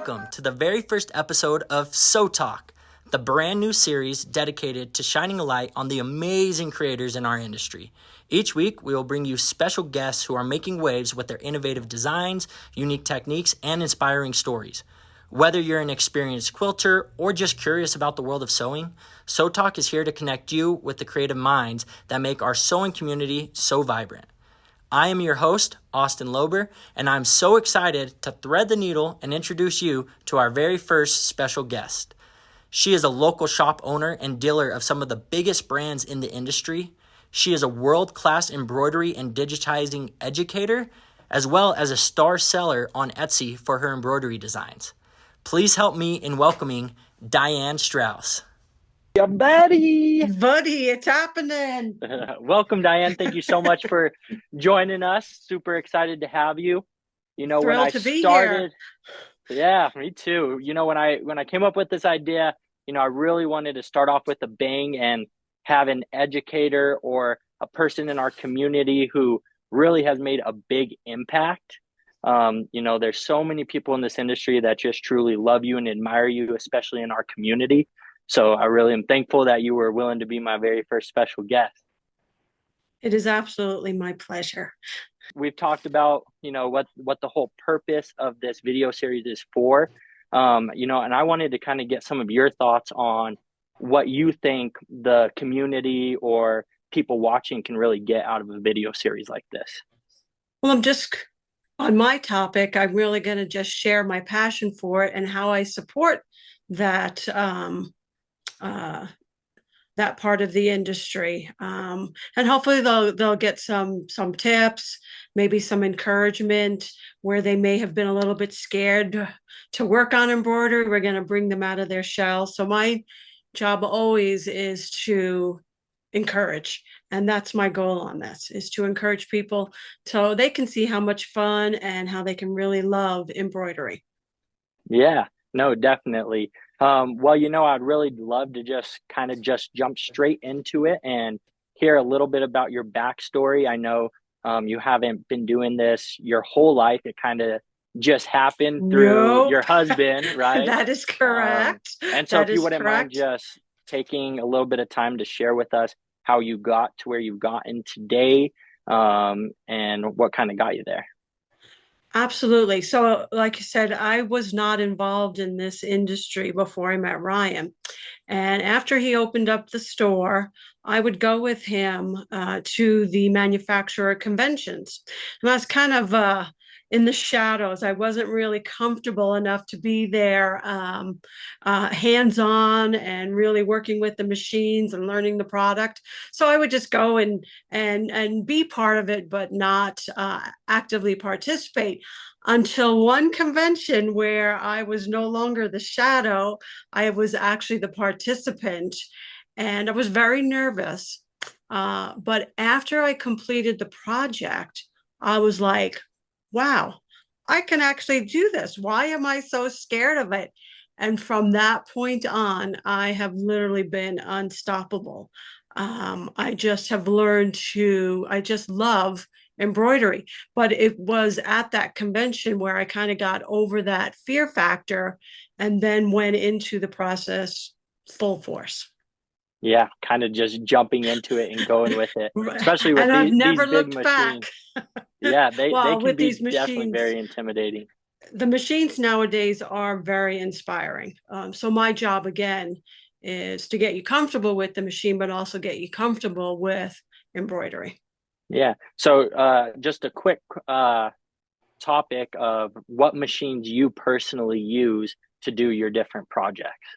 Welcome to the very first episode of So Talk, the brand new series dedicated to shining a light on the amazing creators in our industry. Each week, we will bring you special guests who are making waves with their innovative designs, unique techniques, and inspiring stories. Whether you're an experienced quilter or just curious about the world of sewing, So Talk is here to connect you with the creative minds that make our sewing community so vibrant. I am your host, Austin Lober, and I'm so excited to thread the needle and introduce you to our very first special guest. She is a local shop owner and dealer of some of the biggest brands in the industry. She is a world-class embroidery and digitizing educator, as well as a star seller on Etsy for her embroidery designs. Please help me in welcoming Diane Strauss. Yeah, buddy, it's happening. Welcome, Diane. Thank you so much for joining us. Super excited to have you. You know, Thrilled when I to be started, yeah, me too. You know, when I came up with this idea, you know, I really wanted to start off with a bang and have an educator or a person in our community who really has made a big impact. You know, there's so many people in this industry that just truly love you and admire you, especially in our community. So I really am thankful that you were willing to be my very first special guest. It is absolutely my pleasure. We've talked about, you know, what the whole purpose of this video series is for, you know, and I wanted to kind of get some of your thoughts on what you think the community or people watching can really get out of a video series like this. Well, I'm just on my topic. I'm really going to just share my passion for it and how I support that that part of the industry, and hopefully they'll get some tips, maybe some encouragement where they may have been a little bit scared to work on embroidery. We're going to bring them out of their shell. So my job always is to encourage, and that's my goal on this, is to encourage people so they can see how much fun and how they can really love embroidery. Yeah, no, definitely. Well, you know, I'd really love to just jump straight into it and hear a little bit about your backstory. I know you haven't been doing this your whole life. It kind of just happened through your husband, right? That is correct. And so if you wouldn't mind just taking a little bit of time to share with us how you got to where you've gotten today, and what kind of got you there. Absolutely. So, like you said, I was not involved in this industry before I met Ryan. And after he opened up the store, I would go with him to the manufacturer conventions. And I was kind of in the shadows. I wasn't really comfortable enough to be there hands-on and really working with the machines and learning the product. So I would just go and be part of it, but not actively participate, until one convention where I was no longer the shadow. I was actually the participant, and I was very nervous. But after I completed the project, I was like, wow, I can actually do this. Why am I so scared of it? And from that point on, I have literally been unstoppable. I just have learned I just love embroidery. But it was at that convention where I kind of got over that fear factor and then went into the process full force. Yeah, kind of just jumping into it and going with it, especially with these big machines. Yeah, they can be definitely very intimidating. The machines nowadays are very inspiring. So my job, again, is to get you comfortable with the machine, but also get you comfortable with embroidery. Yeah. So just a quick topic of what machines you personally use to do your different projects.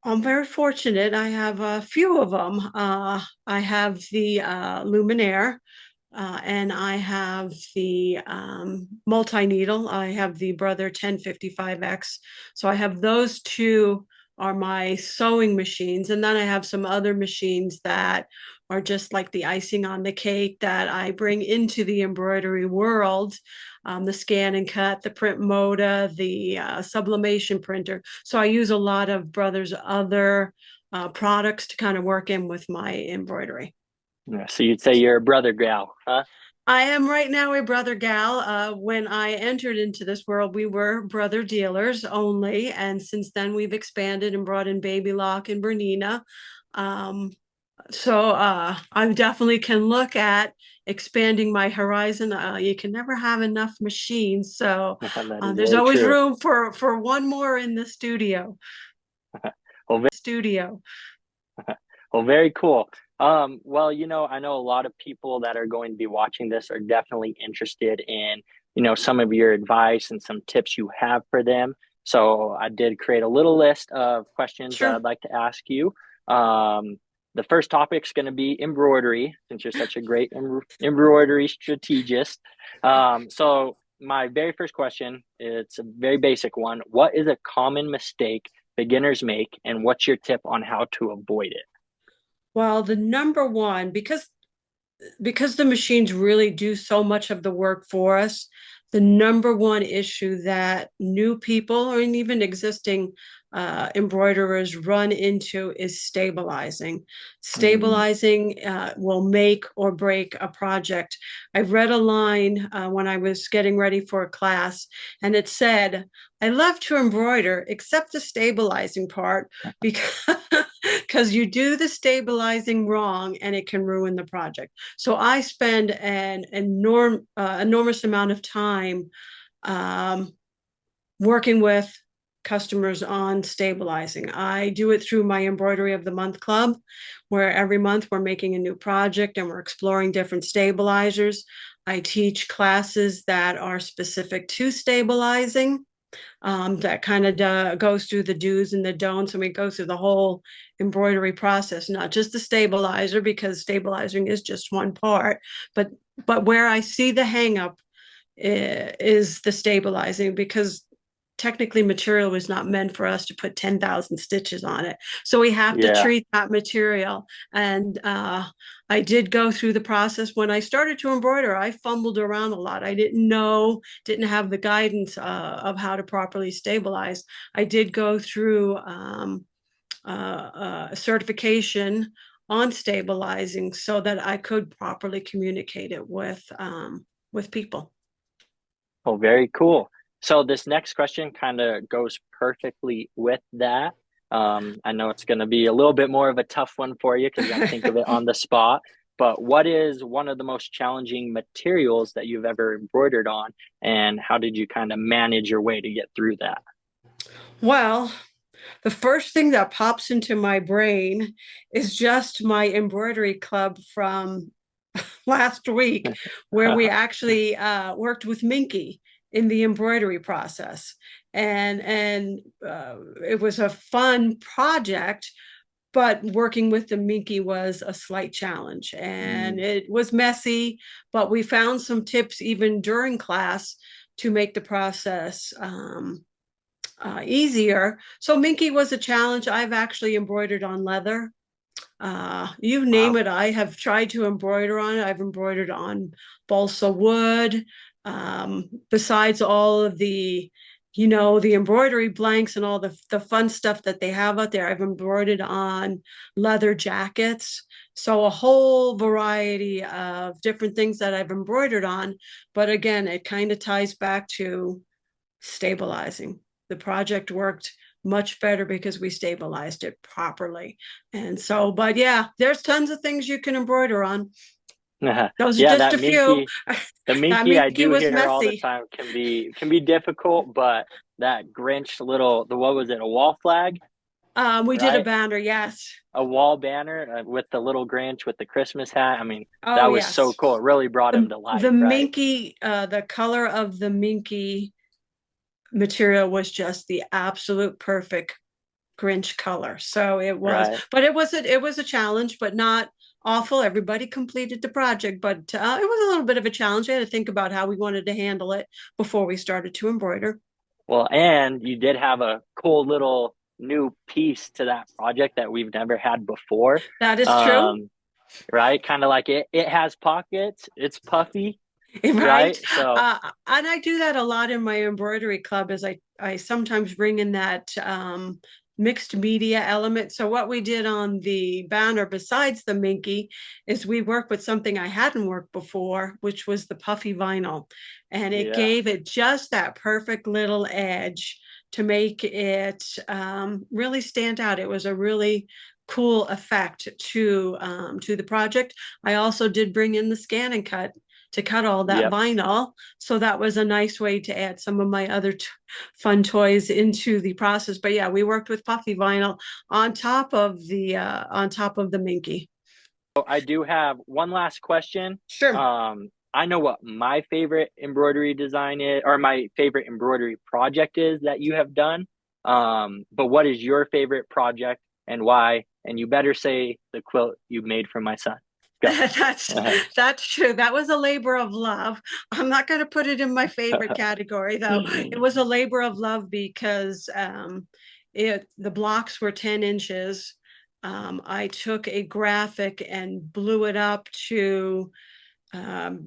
I'm very fortunate. I have a few of them. I have the Luminaire, and I have the multi-needle. I have the Brother 1055X. So I have those two are my sewing machines. And then I have some other machines that are just like the icing on the cake that I bring into the embroidery world. The scan and cut, the print moda, the sublimation printer. So I use a lot of Brother's other products to kind of work in with my embroidery. Yeah, so you'd say you're a brother gal, huh? I am right now a brother gal. When I entered into this world, we were brother dealers only, and since then we've expanded and brought in Baby Lock and Bernina. Um, so I definitely can look at expanding my horizon. You can never have enough machines, so That is there's very always true. room for one more in the studio. Well, Studio. well, very cool. Well, I know a lot of people that are going to be watching this are definitely interested in, some of your advice and some tips you have for them. So I did create a little list of questions that Sure. I'd like to ask you. The first topic is going to be embroidery, since you're such a great embroidery strategist. So my very first question, it's a very basic one. What is a common mistake beginners make, and what's your tip on how to avoid it? Well, the number one, because the machines really do so much of the work for us, the number one issue that new people or even existing embroiderers run into is stabilizing. Mm, Stabilizing will make or break a project. I read a line when I was getting ready for a class, and it said, I love to embroider except the stabilizing part because because you do the stabilizing wrong and it can ruin the project. So I spend an enormous amount of time um, working with customers on stabilizing. I do it through my Embroidery of the Month Club, where every month we're making a new project and we're exploring different stabilizers. I teach classes that are specific to stabilizing. That kind of goes through the do's and the don'ts, and we go through the whole embroidery process, not just the stabilizer, because stabilizing is just one part, but where I see the hangup is the stabilizing, because technically material was not meant for us to put 10,000 stitches on it. So we have to yeah. treat that material. And I did go through the process. When I started to embroider, I fumbled around a lot. I didn't have the guidance of how to properly stabilize. I did go through a certification on stabilizing so that I could properly communicate it with people. Oh, very cool. So this next question kind of goes perfectly with that. I know it's going to be a little bit more of a tough one for you because you got to think of it on the spot. But what is one of the most challenging materials that you've ever embroidered on, and how did you kind of manage your way to get through that? Well, the first thing that pops into my brain is just my embroidery club from last week, where we actually worked with Minky in the embroidery process, and it was a fun project. But working with the Minky was a slight challenge, and Mm, it was messy. But we found some tips even during class to make the process easier. So Minky was a challenge. I've actually embroidered on leather. You name wow. it, I have tried to embroider on it. I've embroidered on balsa wood. Besides all of the embroidery blanks and all the fun stuff that they have out there, I've embroidered on leather jackets. So a whole variety of different things that I've embroidered on. But again, it kind of ties back to stabilizing. The project worked much better because we stabilized it properly. And so, but yeah, there's tons of things you can embroider on. Those are Yeah, just that a few. Minky, the That Minky I Minky do was hear all the messy. time can be difficult, but that Grinch little the what was it, a wall flag, We did a right? banner, yes. A wall banner with the little Grinch with the Christmas hat. I mean, Oh that was so yes. cool. It really brought him The to the life, right? Minky, the color of the Minky material was just the absolute perfect Grinch color. So it was, Right. but it was a challenge, but not awful. Everybody completed the project, but it was a little bit of a challenge. I had to think about how we wanted to handle it before we started to embroider. Well, and you did have a cool little new piece to that project that we've never had before. That is true, Um, right? Kind of like it has pockets, it's puffy, right? right? So, And I do that a lot in my embroidery club. Is I sometimes bring in that mixed media element. So what we did on the banner, besides the Minky, is we worked with something I hadn't worked before, which was the puffy vinyl. And it Yeah. gave it just that perfect little edge to make it really stand out. It was a really cool effect to the project. I also did bring in the scan and cut to cut all that Yep. vinyl. So that was a nice way to add some of my other fun toys into the process. But yeah, we worked with puffy vinyl on top of the Minky. So I do have one last question. Sure. I know what my favorite embroidery design is, or my favorite embroidery project is that you have done. But what is your favorite project and why? And you better say the quilt you made for my son. Go. That's true. That was a labor of love. I'm not going to put it in my favorite category, though. It was a labor of love because the blocks were 10 inches. I took a graphic and blew it up to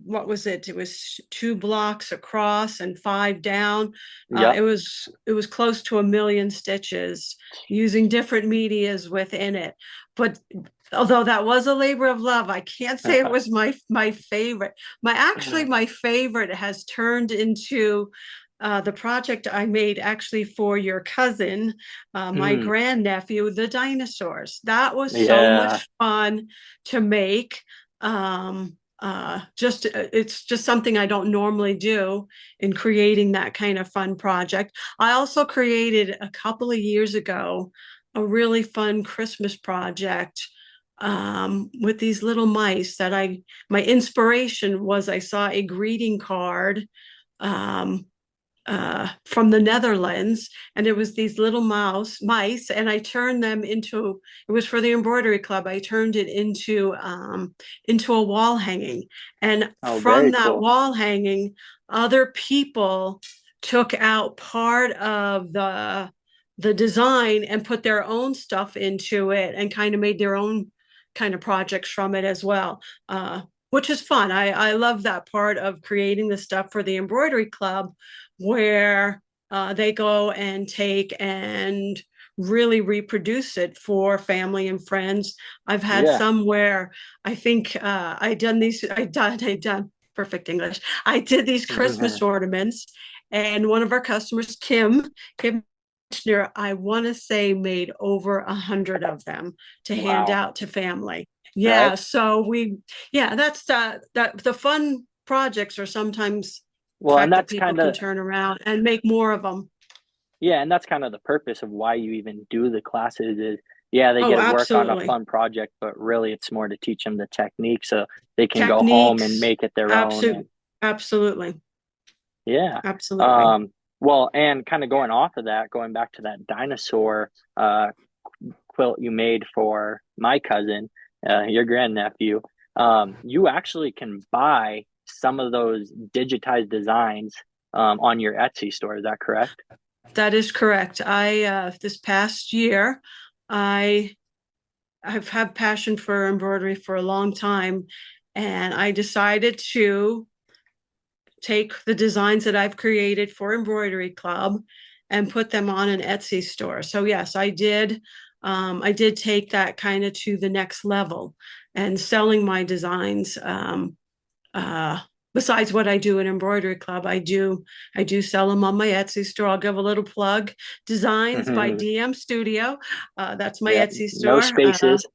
what was it? It was 2 blocks across and 5 down. Yep. It was close to 1,000,000 stitches using different medias within it. But although that was a labor of love, I can't say it was my favorite. My favorite has turned into the project I made actually for your cousin, my grandnephew, the dinosaurs. That was so much fun to make. It's just something I don't normally do in creating that kind of fun project. I also created a couple of years ago a really fun Christmas project with these little mice that my inspiration was I saw a greeting card from the Netherlands, and it was these little mice, and I turned them into, it was for the embroidery club. I turned it into a wall hanging, and from that wall hanging, other people took out part of the design and put their own stuff into it and kind of made their own kind of projects from it as well. Which is fun. I love that part of creating the stuff for the embroidery club, where they go and take and really reproduce it for family and friends. I've had some where I think I done perfect English. I did these Christmas ornaments, and one of our customers, Kim, I want to say made over 100 of them to hand out to family. Yeah, right? so that's that the fun projects are sometimes Well, and that that's people kind can of turn around and make more of them. and that's kind of the purpose of why you even do the classes is they Oh, get to work on a absolutely. fun project, but really it's more to teach them the technique so they can go home and Techniques, make it their own. And absolutely. yeah. Absolutely. Well, and kind of going off of that, going back to that dinosaur quilt you made for my cousin, your grandnephew, you actually can buy some of those digitized designs on your Etsy store. Is that correct? That is correct. This past year, I've had passion for embroidery for a long time, and I decided to take the designs that I've created for Embroidery Club and put them on an Etsy store. So yes, I did. I did take that kind of to the next level and selling my designs. Besides what I do in Embroidery Club, I do sell them on my Etsy store. I'll give a little plug. Designs by DM Studio. That's my Etsy store. No spaces.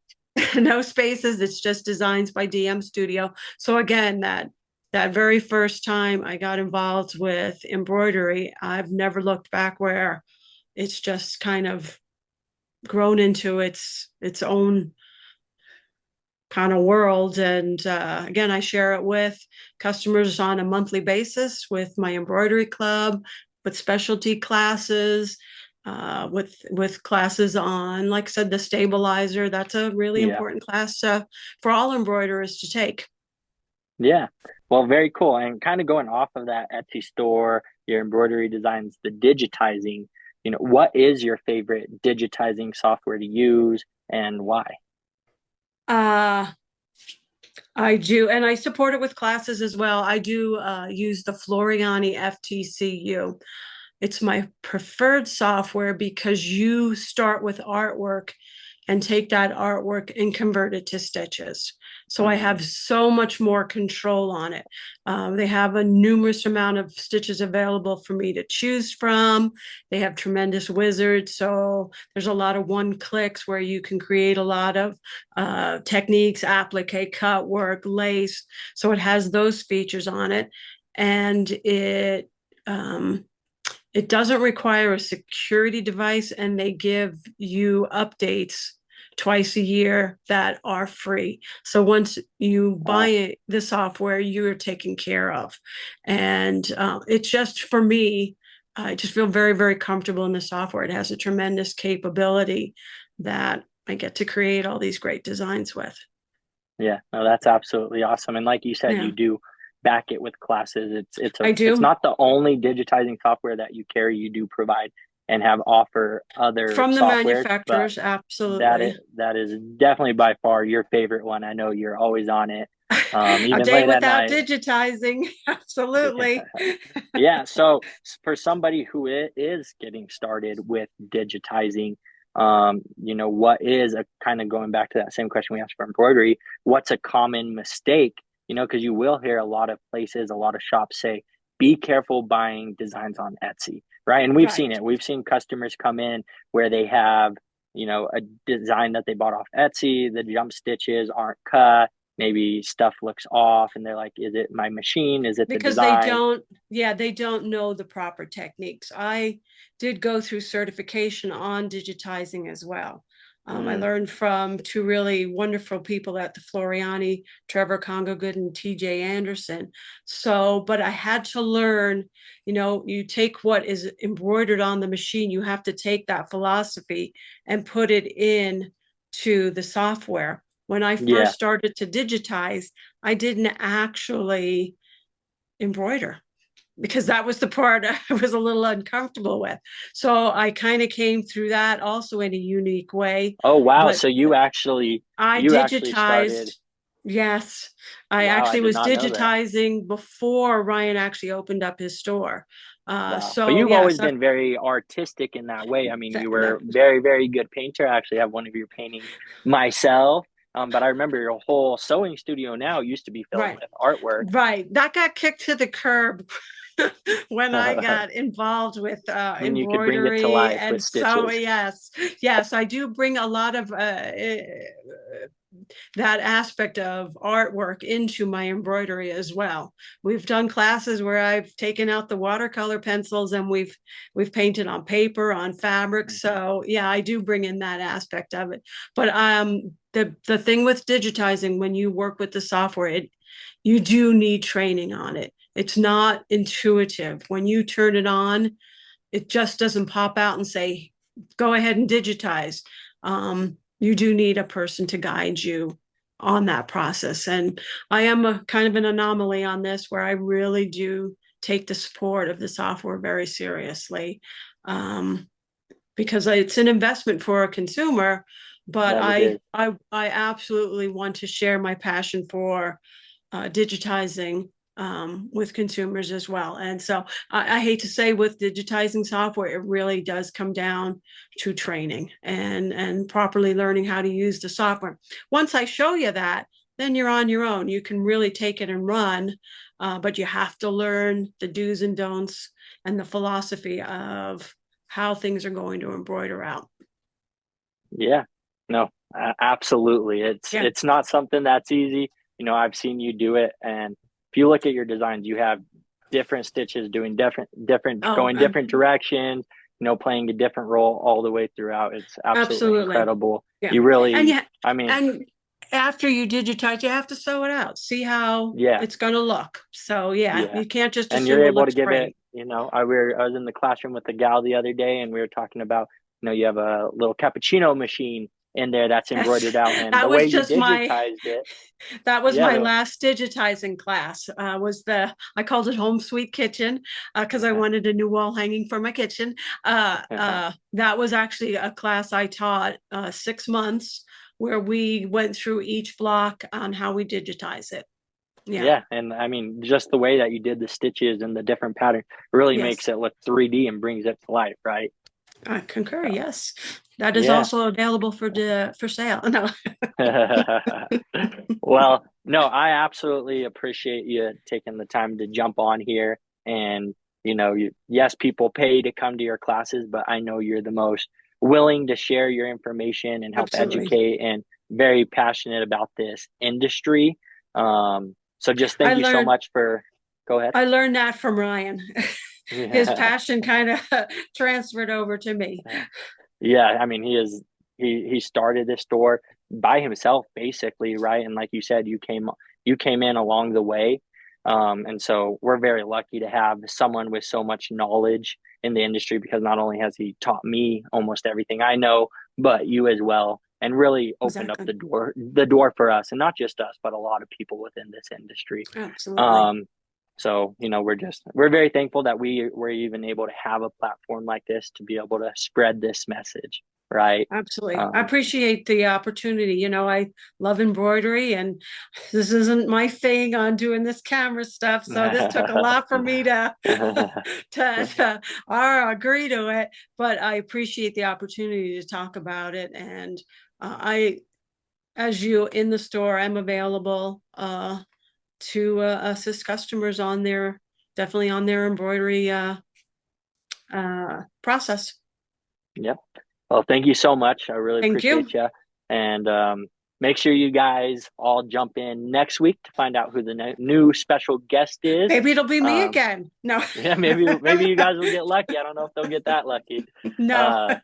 No spaces. It's just Designs by DM Studio. So again, that very first time I got involved with embroidery, I've never looked back, where it's just kind of grown into its own kind of world. And again, I share it with customers on a monthly basis with my embroidery club, with specialty classes, with classes on, like I said, the stabilizer. That's a really important class for all embroiderers to take. Yeah. Well, very cool. And kind of going off of that Etsy store, your embroidery designs, the digitizing, what is your favorite digitizing software to use and why? I do, and I support it with classes as well. I do use the Floriani FTCU. it's my preferred software because you start with artwork and take that artwork and convert it to stitches. So I have so much more control on it. They have a numerous amount of stitches available for me to choose from. They have tremendous wizards. So there's a lot of one clicks where you can create a lot of techniques, applique, cut work, lace. So it has those features on it. And it doesn't require a security device, and they give you updates twice a year that are free. So once you buy the software, you're taken care of. And it's just, for me, I just feel very, very comfortable in the software. It has a tremendous capability that I get to create all these great designs with. Yeah, no, that's absolutely awesome. And like you said, you do back it with classes. It's not the only digitizing software that you carry. You do provide and have offer other from the manufacturers, absolutely. That is definitely by far your favorite one. I know you're always on it. Even a day without digitizing, absolutely. Yeah. So for somebody who is getting started with digitizing, what is a kind of going back to that same question we asked for embroidery? What's a common mistake? Because you will hear a lot of places, a lot of shops say, be careful buying designs on Etsy, right? And we've seen it. We've seen customers come in where they have, a design that they bought off Etsy. The jump stitches aren't cut. Maybe stuff looks off and they're like, is it my machine? Is it the design? They don't know the proper techniques. I did go through certification on digitizing as well. I learned from two really wonderful people at the Floriani, Trevor Congogood and TJ Anderson. But I had to learn, you take what is embroidered on the machine, you have to take that philosophy and put it in to the software. When I first started to digitize, I didn't actually embroider, because that was the part I was a little uncomfortable with. So I kind of came through that also in a unique way. Oh, wow. So you actually digitized. Yes, I actually was digitizing before Ryan actually opened up his store. Wow. But you've always been very artistic in that way. I mean, you were very, very good painter. I actually have one of your paintings myself. But I remember your whole sewing studio now used to be filled with artwork. Right. That got kicked to the curb when I got involved with embroidery. You could bring it to life with stitches. So yes, I do bring a lot of that aspect of artwork into my embroidery as well. We've done classes where I've taken out the watercolor pencils and we've painted on paper, on fabric. So yeah, I do bring in that aspect of it. But the thing with digitizing, when you work with the software, you do need training on it. It's not intuitive. When you turn it on, it just doesn't pop out and say, go ahead and digitize. You do need a person to guide you on that process. And I am a kind of an anomaly on this, where I really do take the support of the software very seriously, because it's an investment for a consumer. But I absolutely want to share my passion for digitizing with consumers as well. And so I hate to say, with digitizing software, it really does come down to training and properly learning how to use the software. Once I show you that, then you're on your own. You can really take it and run, but you have to learn the do's and don'ts and the philosophy of how things are going to embroider out. Yeah, no, absolutely. It's not something that's easy. I've seen you do it, and if you look at your designs, you have different stitches doing different going different directions, playing a different role all the way throughout. It's absolutely incredible. Yeah. You really, and after you digitize, you have to sew it out, see how it's going to look. So you can't just assume, and you're able to give it. I was in the classroom with a gal the other day, and we were talking about, you have a little cappuccino machine in there that's embroidered out, and the way you digitized it. That was my last digitizing class. I called it Home Sweet Kitchen, because I wanted a new wall hanging for my kitchen. That was actually a class I taught 6 months, where we went through each block on how we digitize it. Yeah. And I mean, just the way that you did the stitches and the different pattern really makes Yes, it look 3D and brings it to life, right? I concur. So, Yes, that is yeah. also available for sale. No, Well, no, I absolutely appreciate you taking the time to jump on here. And, yes, people pay to come to your classes, but I know you're the most willing to share your information and help absolutely. educate and very passionate about this industry. So just I thank you so learned much for, go ahead. I learned that from Ryan. His Yeah. passion kind of transferred over to me. Yeah, I mean, he started this store by himself basically, right? And like you said, you came in along the way. And so we're very lucky to have someone with so much knowledge in the industry, because not only has he taught me almost everything I know, but you as well, and really opened up Exactly. the door for us, and not just us, but a lot of people within this industry. Absolutely. Um, so, we're very thankful that we were even able to have a platform like this to be able to spread this message, right? Absolutely. I Um, appreciate the opportunity. I love embroidery, and this isn't my thing on doing this camera stuff. So this took a lot for me to to agree to it. But I appreciate the opportunity to talk about it. And I, as you in the store, I'm available to assist customers on definitely on their embroidery process. Yep. Well, thank you so much. I really Thank you. appreciate you. And make sure you guys all jump in next week to find out who the new special guest is. Maybe it'll be me Um, again. No. yeah, maybe you guys will get lucky. I don't know if they'll get that lucky. No. Uh,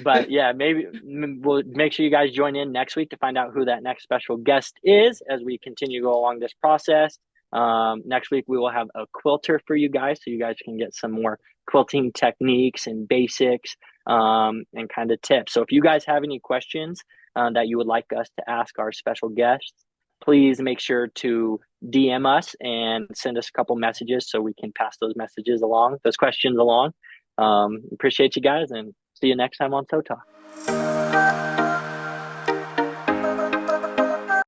but yeah, maybe we'll make sure you guys join in next week to find out who that next special guest is as we continue to go along this process. Next week, we will have a quilter for you guys, so you guys can get some more quilting techniques and basics, and kind of tips. So if you guys have any questions that you would like us to ask our special guests, please make sure to DM us and send us a couple messages so we can pass those questions along. Appreciate you guys, and see you next time on So Talk.